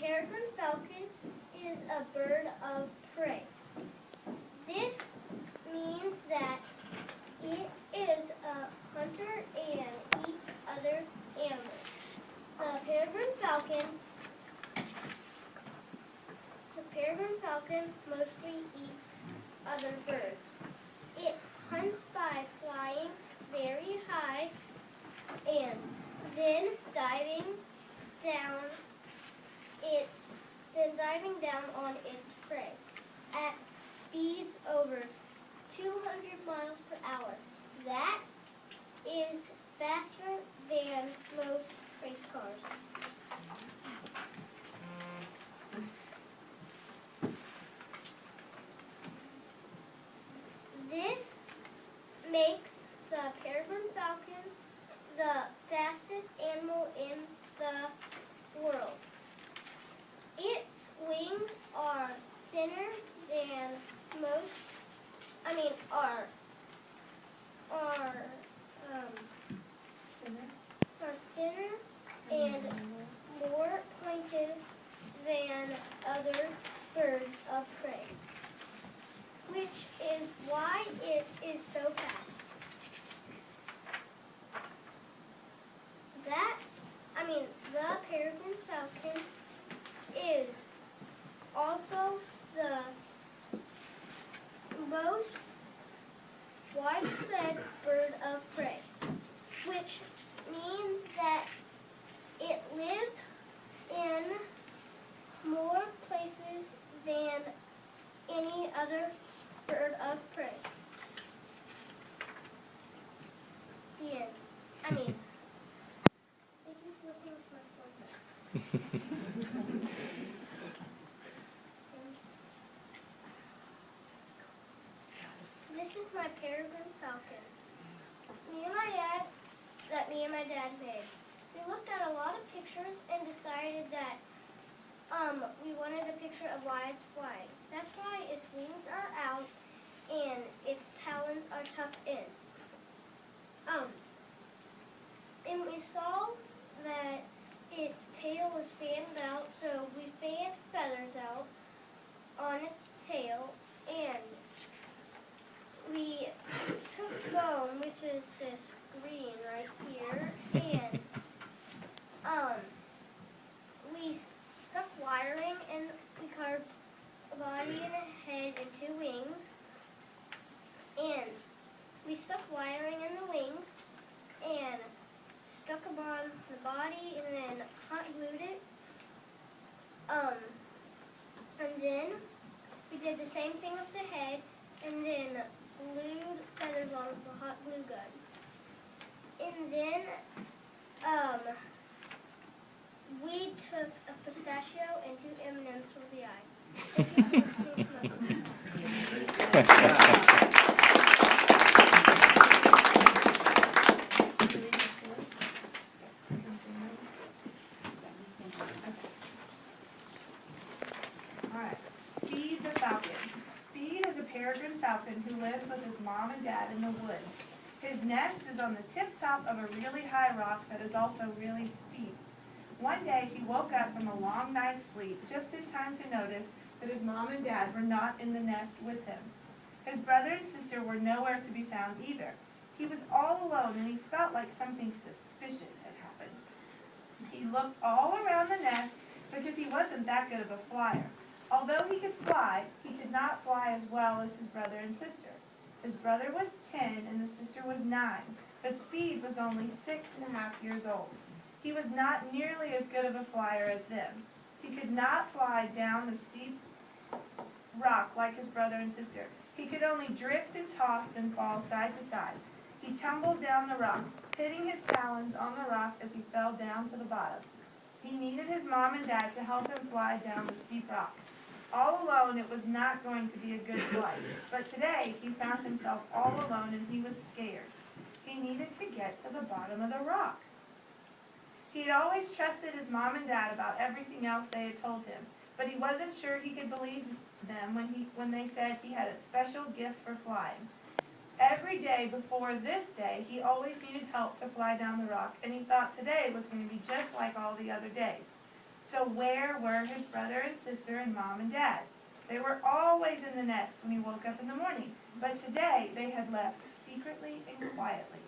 peregrine falcon is a bird of prey. This means that it is a hunter and eats other animals. The peregrine falcon mostly eats other birds. It hunts by flying very high and then diving down on its prey at speeds over 200 miles per hour. That is faster than most race cars. This makes the peregrine falcon the fastest animal in the world. Its wings are thinner than most, are thinner and more pointed than other birds of prey, which is why it is so fast. The peregrine falcon is also the most widespread bird of prey, which means that it lives in more places than any other bird of prey. The end. Thank you for listening to my podcast. This is my peregrine falcon. Me and my dad made. We looked at a lot of pictures and decided that we wanted a picture of why it's flying. That's why its wings are out and its talons are tucked in. And we saw that its tail was fanned out, so we fanned feathers out on its tail, and we took bone, which is this green right here, and we stuck wiring, and we carved a body and a head and two wings, and we stuck wiring in the wings and stuck them on the body and then hot glued it. And then we did the same thing with the head and then glued feathers on with the hot glue gun. And then we took a pistachio and two M&Ms for the eyes. Thank you for listening to my podcast. Peregrine falcon who lives with his mom and dad in the woods. His nest is on the tip top of a really high rock that is also really steep. One day he woke up from a long night's sleep just in time to notice that his mom and dad were not in the nest with him. His brother and sister were nowhere to be found either. He was all alone and he felt like something suspicious had happened. He looked all around the nest because he wasn't that good of a flyer. Although he could fly, he could not fly as well as his brother and sister. His brother was 10 and the sister was 9, but Speed was only 6.5 years old. He was not nearly as good of a flyer as them. He could not fly down the steep rock like his brother and sister. He could only drift and toss and fall side to side. He tumbled down the rock, hitting his talons on the rock as he fell down to the bottom. He needed his mom and dad to help him fly down the steep rock. All alone, it was not going to be a good flight, but today he found himself all alone and he was scared. He needed to get to the bottom of the rock. He had always trusted his mom and dad about everything else they had told him, but he wasn't sure he could believe them when they said he had a special gift for flying. Every day before this day, he always needed help to fly down the rock, and he thought today was going to be just like all the other days. So where were his brother and sister and mom and dad? They were always in the nest when he woke up in the morning, but today they had left secretly and quietly.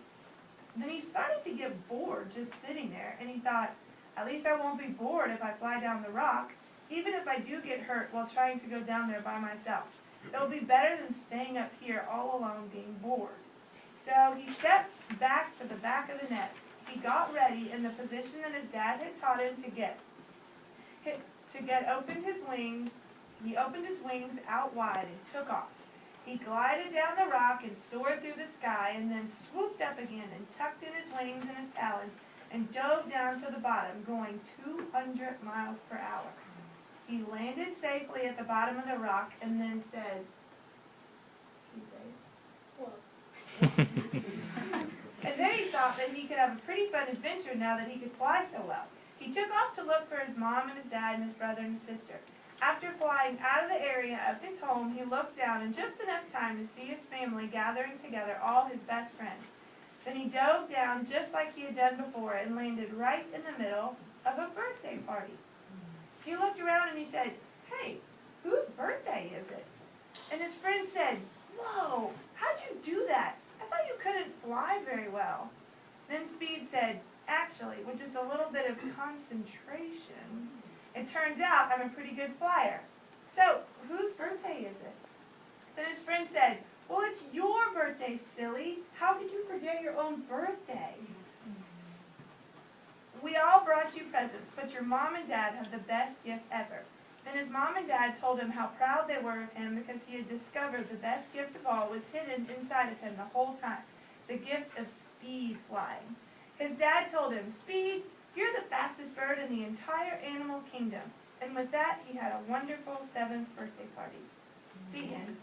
Then he started to get bored just sitting there, and he thought, at least I won't be bored if I fly down the rock, even if I do get hurt while trying to go down there by myself. It'll be better than staying up here all alone being bored. So he stepped back to the back of the nest. He got ready in the position that his dad had taught him to get. Opened his wings. He opened his wings out wide and took off. He glided down the rock and soared through the sky, and then swooped up again and tucked in his wings and his talons and dove down to the bottom, going 200 miles per hour. He landed safely at the bottom of the rock and then said, and then he thought that he could have a pretty fun adventure now that he could fly so well. He took off to look for his mom and his dad and his brother and his sister. After flying out of the area of his home, he looked down in just enough time to see his family gathering together, all his best friends. Then he dove down just like he had done before and landed right in the middle of a birthday party. He looked around and he said, "Hey, whose birthday is it?" And his friend said, "Whoa, how'd you do that? I thought you couldn't fly very well." Then Speed said, "Actually, with just a little bit of concentration, it turns out I'm a pretty good flyer. So, whose birthday is it?" Then his friend said, "Well, it's your birthday, silly. How could you forget your own birthday? We all brought you presents, but your mom and dad have the best gift ever." Then his mom and dad told him how proud they were of him because he had discovered the best gift of all was hidden inside of him the whole time, the gift of speed flying. His dad told him, "Speed, you're the fastest bird in the entire animal kingdom." And with that, he had a wonderful 7th birthday party. The end.